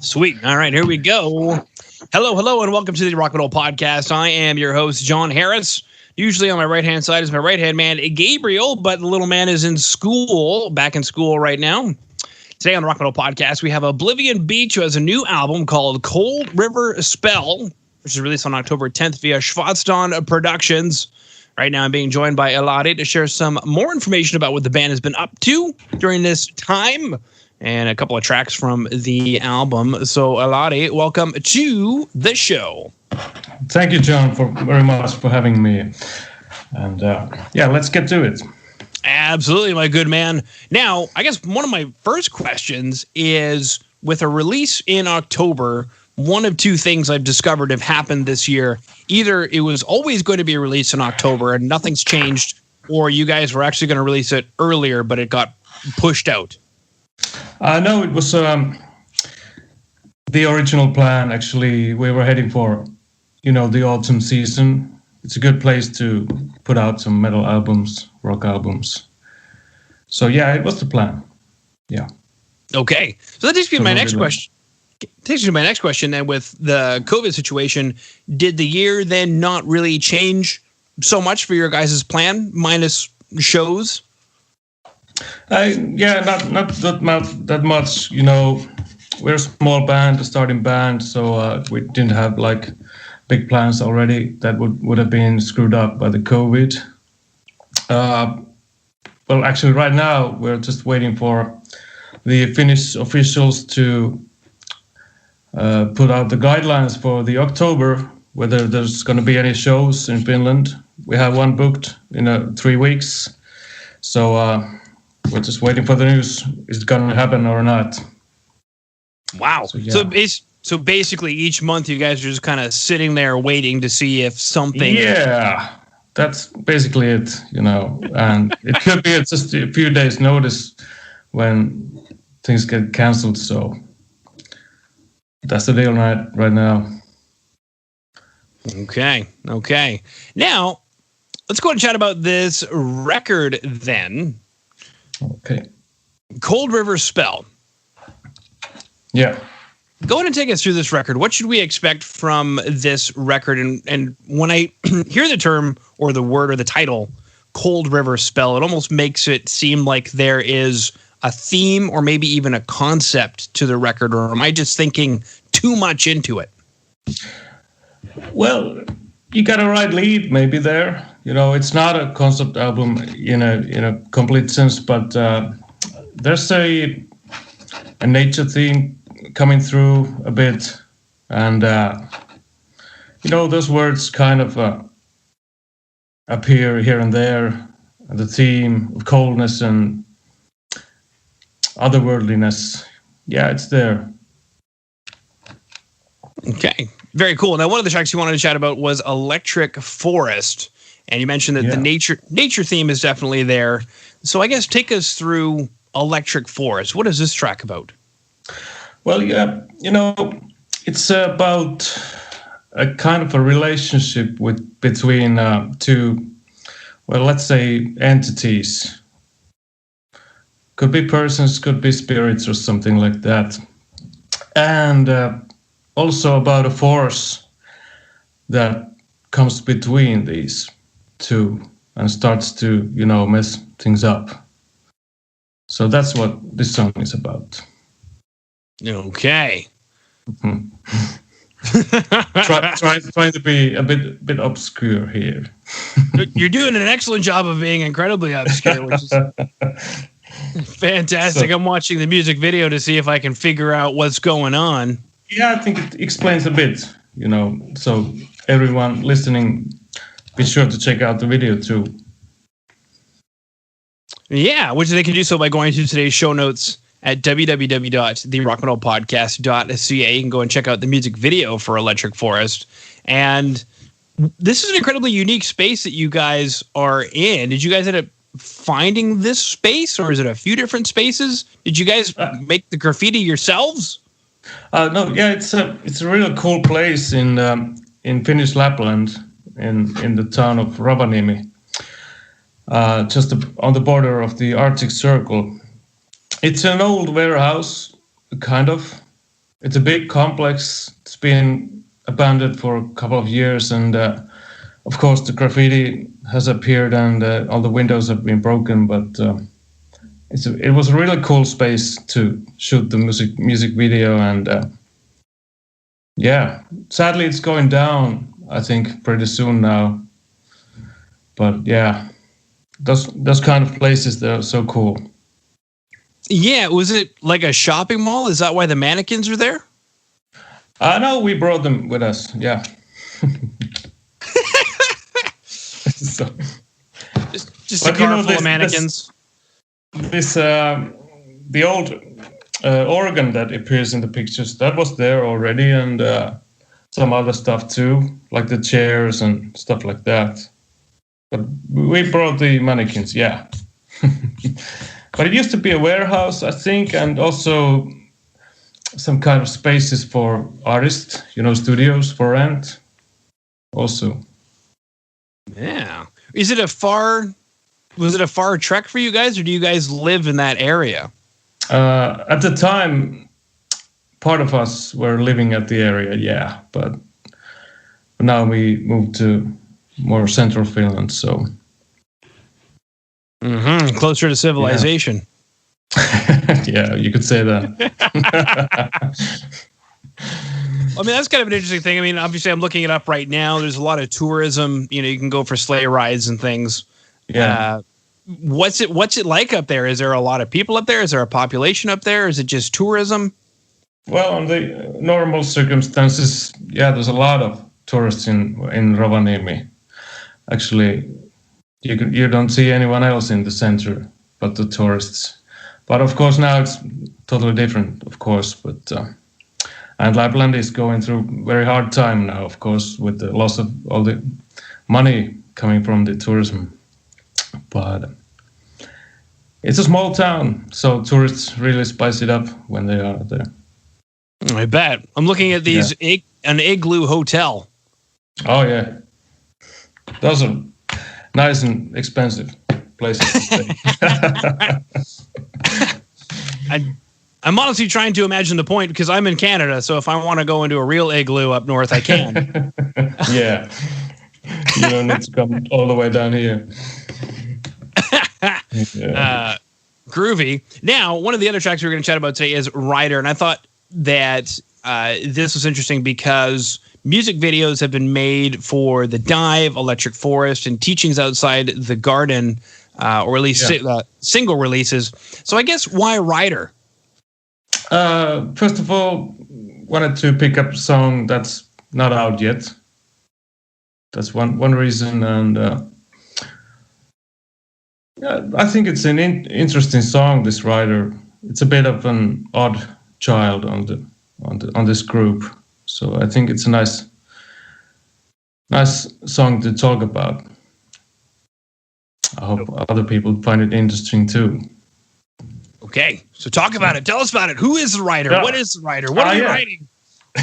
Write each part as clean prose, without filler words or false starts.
Sweet. All right, here we go. Hello, and welcome to the Rock and Roll Podcast. I am your host, John Harris. Usually on my right-hand side is my right-hand man, Gabriel, but the little man is in school, back in school right now. Today on the Rock and Roll Podcast, we have Oblivion Beach, who has a new album called Cold River Spell, which is released on October 10th via Schwarzton Productions. Right now, I'm being joined by Elektrik to share some more information about what the band has been up to during this time, and a couple of tracks from the album. So, Elektrik, welcome to the show. Thank you, John, very much for having me. And let's get to it. Absolutely, my good man. Now, I guess one of my first questions is, with a release in October, one of two things I've discovered have happened this year. Either it was always going to be released in October and nothing's changed, or you guys were actually going to release it earlier, but it got pushed out. No, it was the original plan. Actually, we were heading for, the autumn season. It's a good place to put out some metal albums, rock albums. So yeah, it was the plan. Yeah. Okay, so that takes me to my next question. Takes me to my next question. Then, with the COVID situation, did the year then not really change so much for your guys' plan, minus shows? Not that much. We're a small band, a starting band, so we didn't have like big plans already. That would have been screwed up by the COVID. Well, actually, right now we're just waiting for the Finnish officials to put out the guidelines for the October, whether there's going to be any shows in Finland. We have one booked in 3 weeks, so we're just waiting for the news. Is it going to happen or not? Wow. So, yeah. So basically each month you guys are just kind of sitting there waiting to see if something... Yeah, that's basically it, and it could be just a few days notice when things get canceled, so that's the deal right now. Okay. Now, let's go ahead and chat about this record then. Okay. Cold River Spell. Yeah. Go ahead and take us through this record. What should we expect from this record? And when I hear the term or the word or the title, Cold River Spell, it almost makes it seem like there is a theme or maybe even a concept to the record, or am I just thinking too much into it? Well, you got a right lead maybe there. It's not a concept album in a complete sense, but there's a nature theme coming through a bit, and those words kind of appear here and there. The theme of coldness and otherworldliness, yeah, it's there. Okay, very cool. Now, one of the tracks you wanted to chat about was Elektrik Forrest, and you mentioned that the nature theme is definitely there. So I guess take us through Elektrik Forrest. What is this track about? Well, yeah, it's about a kind of a relationship between two, well, let's say entities. Could be persons, could be spirits or something like that. And also about a force that comes between these two and starts to, mess things up. So that's what this song is about. Okay. Mm-hmm. Trying to be a bit obscure here. You're doing an excellent job of being incredibly obscure, which is fantastic. I'm watching the music video to see if I can figure out what's going on. Yeah, I think it explains a bit, so everyone listening, be sure to check out the video too. Yeah, which they can do so by going to today's show notes at www.therockandrollpodcast.ca. You can go and check out the music video for Elektrik Forrest. And this is an incredibly unique space that you guys are in. Did you guys end up finding this space, or is it a few different spaces? Did you guys make the graffiti yourselves? No, yeah, it's a really cool place in Finnish Lapland, in the town of Rovaniemi, just on the border of the Arctic Circle. It's an old warehouse, kind of. It's a big complex. It's been abandoned for a couple of years, and of course the graffiti has appeared, and all the windows have been broken. But it was a really cool space to shoot the music video, and yeah, sadly it's going down, I think, pretty soon now. But yeah, those kind of places, they're so cool. Yeah, was it like a shopping mall? Is that why the mannequins are there? No, we brought them with us. Yeah. So, just a car full of mannequins. The old organ that appears in the pictures, that was there already, and some other stuff too, like the chairs and stuff like that. But we brought the mannequins, yeah. But it used to be a warehouse, I think, and also some kind of spaces for artists, studios for rent also. Yeah. Was it a far trek for you guys, or do you guys live in that area? At the time, part of us were living at the area, yeah, but now we moved to more central Finland, so. Closer to civilization. Yeah. Yeah, you could say that. I mean, that's kind of an interesting thing. I mean, obviously, I'm looking it up right now. There's a lot of tourism. You can go for sleigh rides and things. Yeah. What's it like up there? Is there a lot of people up there? Is there a population up there? Is it just tourism? Well, on the normal circumstances, yeah, there's a lot of tourists in Rovaniemi. Actually, you don't see anyone else in the center but the tourists. But of course, now it's totally different, of course. But and Lapland is going through very hard time now, of course, with the loss of all the money coming from the tourism. But it's a small town, so tourists really spice it up when they are there. I bet. I'm looking at these an igloo hotel. Oh yeah, those are nice and expensive places to stay. I'm honestly trying to imagine the point, because I'm in Canada, so if I want to go into a real igloo up north, I can. Yeah. You don't need to come all the way down here. Yeah. Groovy. Now, one of the other tracks we're going to chat about today is Ryder, and I thought that this was interesting because music videos have been made for The Dive, Elektrik Forrest, and Teachings Outside the Garden, or at least single releases. So I guess why Ryder? First of all, wanted to pick up a song that's not out yet. That's one reason, and I think it's an interesting song. This Ryder, it's a bit of an odd child on this group, so I think it's a nice song to talk about. I hope other people find it interesting too. Okay, so talk about it. Tell us about it. Who is the Ryder? Yeah. What is the Ryder? What are you writing?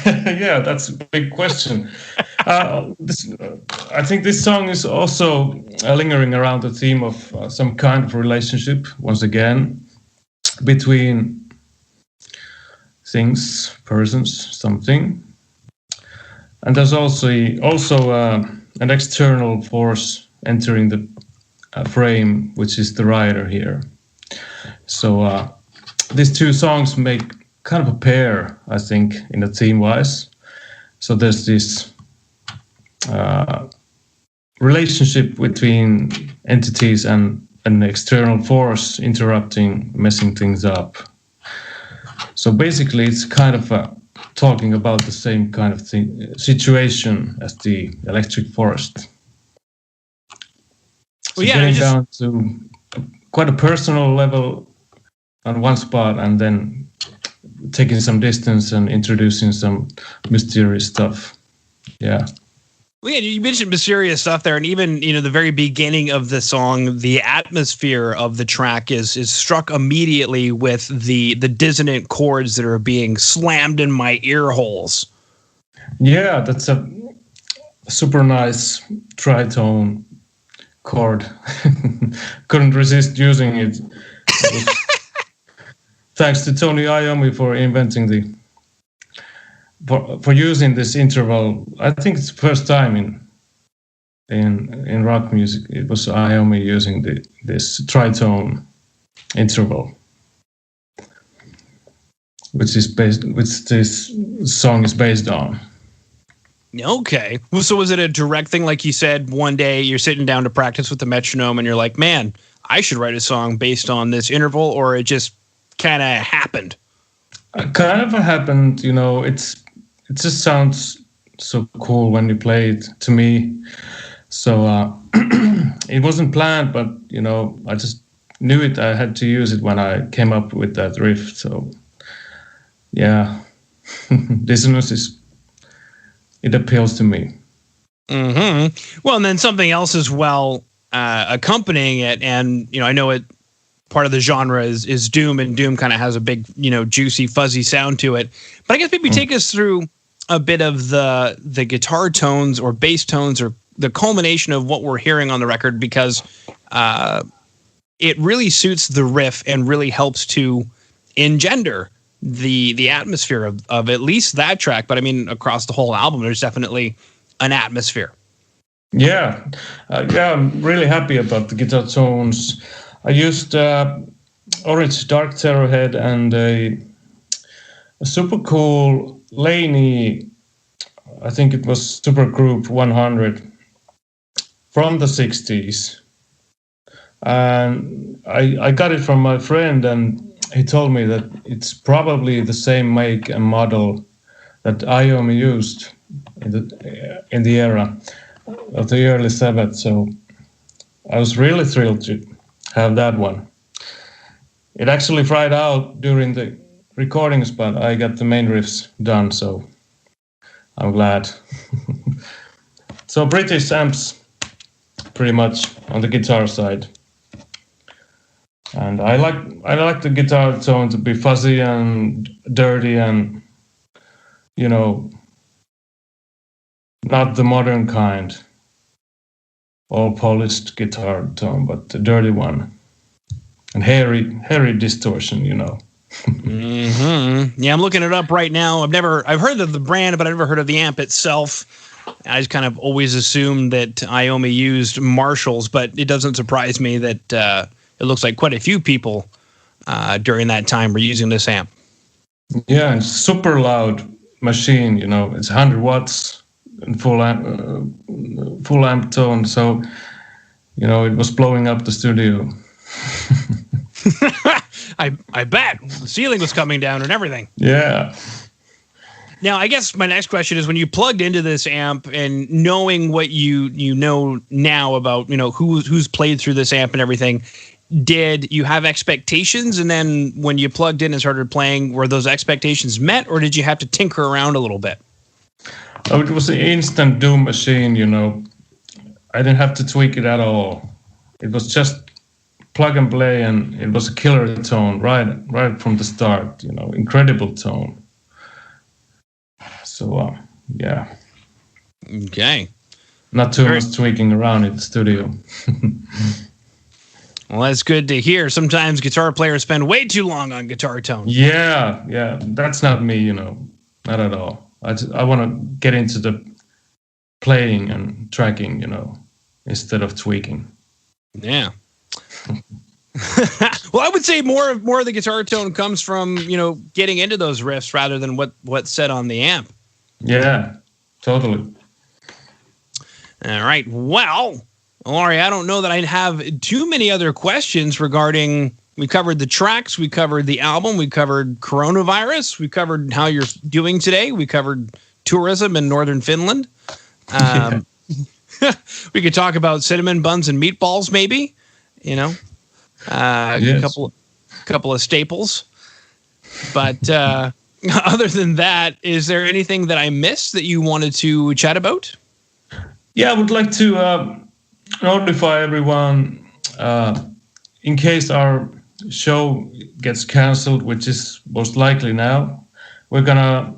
Yeah, that's a big question. I think this song is also lingering around the theme of some kind of relationship, once again, between things, persons, something. And there's also an external force entering the frame, which is the Ryder here. So these two songs make kind of a pair, I think, in the theme-wise. So there's this relationship between entities and an external force interrupting, messing things up. So basically, it's kind of talking about the same kind of situation as the Elektrik Forrest. So getting down to quite a personal level on one spot, and then taking some distance and introducing some mysterious stuff. Yeah. Well, yeah, you mentioned mysterious stuff there, and even the very beginning of the song, the atmosphere of the track is struck immediately with the dissonant chords that are being slammed in my ear holes. Yeah, that's a super nice tritone chord. Couldn't resist using it. Thanks to Tony Iommi for inventing the for using this interval. I think it's the first time in rock music. It was Iommi using this tritone interval, which this song is based on. Okay. Well, so was it a direct thing? Like you said, one day you're sitting down to practice with the metronome and you're like, man, I should write a song based on this interval, or it just kind of happened? It kind of happened, it just sounds so cool when you play it to me. So it wasn't planned, but, I just knew it. I had to use it when I came up with that riff. So, yeah, dissonance it appeals to me. Mm-hmm. Well, and then something else as well, accompanying it. And, I know it, part of the genre is doom, and doom kind of has a big, juicy, fuzzy sound to it. But I guess maybe take us through a bit of the guitar tones or bass tones, or the culmination of what we're hearing on the record, because it really suits the riff and really helps to engender the atmosphere of at least that track. But I mean, across the whole album, there's definitely an atmosphere. Yeah, I'm really happy about the guitar tones. I used orange dark Terrorhead and a super cool Laney, I think it was Supergroup 100 from the 60s. And I got it from my friend, and he told me that it's probably the same make and model that Iommi used in the era of the early Sabbath. So I was really thrilled to have that one. It actually fried out during the recordings, but I got the main riffs done, so I'm glad. So British amps, pretty much on the guitar side. And I like the guitar tone to be fuzzy and dirty and, not the modern kind, all polished guitar tone, but the dirty one. And hairy distortion, Mm-hmm. Yeah, I'm looking it up right now. I've heard of the brand, but I've never heard of the amp itself. I just kind of always assumed that Iommi used Marshalls, but it doesn't surprise me that it looks like quite a few people during that time were using this amp. Yeah, and super loud machine. It's 100 watts and full amp tone. So, it was blowing up the studio. I bet the ceiling was coming down and everything. Yeah. Now, I guess my next question is, when you plugged into this amp and knowing what you know now about, who's played through this amp and everything, did you have expectations? And then when you plugged in and started playing, were those expectations met, or did you have to tinker around a little bit? Oh, it was an instant doom machine, I didn't have to tweak it at all. It was just plug and play, and it was a killer tone right from the start, incredible tone. So, yeah. Okay. Not too much tweaking around in the studio. Well, that's good to hear. Sometimes guitar players spend way too long on guitar tone. Yeah. That's not me, not at all. I want to get into the playing and tracking, instead of tweaking. Yeah. Well, I would say more of the guitar tone comes from, getting into those riffs rather than what's said on the amp. Yeah, totally. All right. Well, Laurie, I don't know that I'd have too many other questions regarding, we covered the tracks, we covered the album, we covered coronavirus, we covered how you're doing today, we covered tourism in northern Finland. We could talk about cinnamon buns and meatballs, maybe, yes. a couple of staples. But other than that, is there anything that I missed that you wanted to chat about? Yeah, I would like to notify everyone, in case our show gets canceled, which is most likely now, we're gonna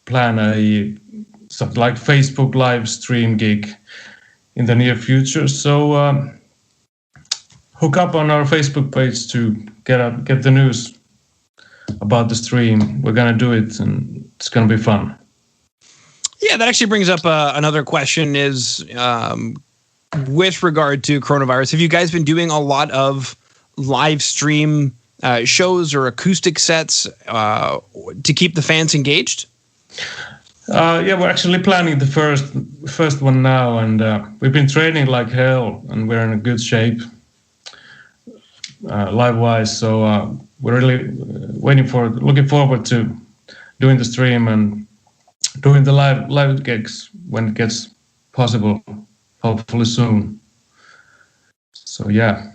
plan a something like Facebook live stream gig in the near future. So hook up on our Facebook page to get the news about the stream. We're gonna do it, and it's gonna be fun. Yeah, that actually brings up another question is with regard to coronavirus. Have you guys been doing a lot of live stream shows or acoustic sets to keep the fans engaged? Yeah, we're actually planning the first one now, and we've been training like hell, and we're in a good shape live-wise. So we're really looking forward to doing the stream and doing the live gigs when it gets possible, hopefully soon. So yeah.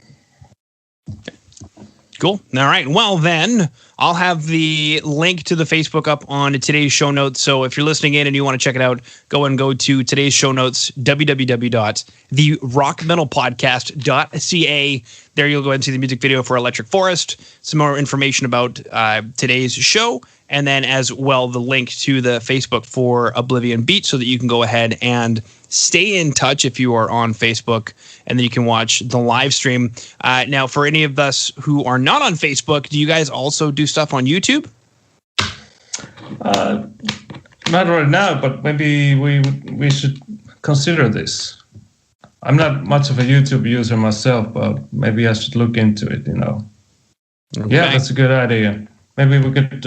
Cool. All right. Well, then I'll have the link to the Facebook up on today's show notes. So if you're listening in and you want to check it out, go to today's show notes, www.therockmetalpodcast.ca. There you'll go and see the music video for Elektrik Forrest, some more information about today's show, and then as well the link to the Facebook for Oblivion Beach so that you can go ahead and stay in touch if you are on Facebook, and then you can watch the live stream. Now, for any of us who are not on Facebook, do you guys also do stuff on YouTube? Not right now, but maybe we should consider this. I'm not much of a YouTube user myself, but maybe I should look into it, Okay. Yeah, that's a good idea. Maybe we could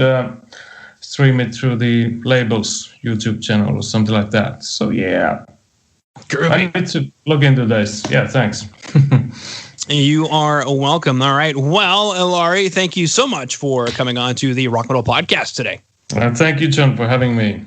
stream it through the label's YouTube channel or something like that. So, yeah. Groovy. I need to look into this. Yeah, thanks. You are welcome. All right. Well, Ilari, thank you so much for coming on to the Rock Metal Podcast today. Thank you, John, for having me.